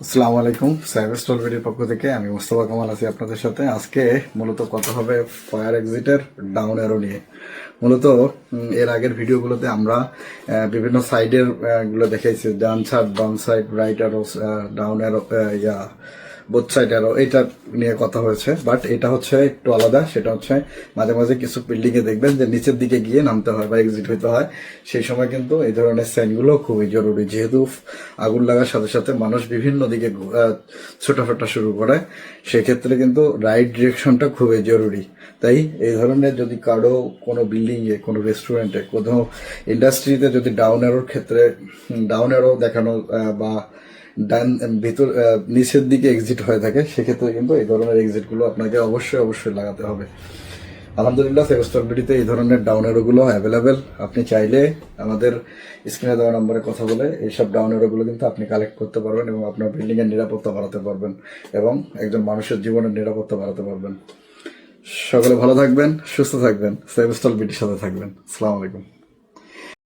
আসসালামু আলাইকুম। Cyber stall ভিডিওর পক্ষ থেকে আমি মোস্তফা কামাল আছি আপনাদের সাথে। আজকে মূলত কথা হবে ফায়ার এক্সিটের ডাউন অ্যারো নিয়ে। মূলত এর আগের ভিডিওগুলোতে আমরা বিভিন্ন সাইডের গুলো দেখাইছি, ডান সাইড, বাম side, right arrow, down arrow, both side arrow, এটা নিয়ে কথা হয়েছে। বাট এটা হচ্ছে একটু আলাদা। সেটা হচ্ছে মাঝে মাঝে কিছু বিল্ডিং এ দেখবেন যে নিচের দিকে গিয়ে নামতে হয় বা এক্সিট হইতে হয়। সেই সময় কিন্তু এই ধরনের সাইনগুলো খুবই জরুরি, যেহেতু আগুন লাগার সাথে সাথে মানুষ বিভিন্ন দিকে ছোটাফাটা শুরু করে। সেক্ষেত্রে কিন্তু রাইট ডিরেকশনটা খুবই জরুরি। তাই এই ধরনের যদি কারো কোনো বিল্ডিং এ, কোনো রেস্টুরেন্টে, কোনো ইন্ডাস্ট্রিতে যদি ডাউন অ্যারোর ক্ষেত্রে ডাউন অ্যারো দেখানো বা ডান ভিতর নিচের দিকে এক্সিট হয়ে থাকে, সেক্ষেত্রে কিন্তু এই ধরনের এক্সিট গুলো আপনাকে অবশ্যই অবশ্যই লাগাতে হবে। আলহামদুলিল্লাহ, সেভস্টকবিডিতে এই ধরনের ডাউন অ্যারো গুলো অ্যাভেলেবেল। আপনি চাইলে আমাদের স্ক্রিনে দেওয়া নম্বরে কথা বলে এইসব ডাউন অ্যারো গুলো কিন্তু আপনি কালেক্ট করতে পারবেন এবং আপনার বিল্ডিং এর নিরাপত্তা বাড়াতে পারবেন এবং একজন মানুষের জীবনের নিরাপত্তা বাড়াতে পারবেন। সকলে ভালো থাকবেন, সুস্থ থাকবেন, সেভস্টকবিডির সাথে থাকবেন। আসসালামু আলাইকুম।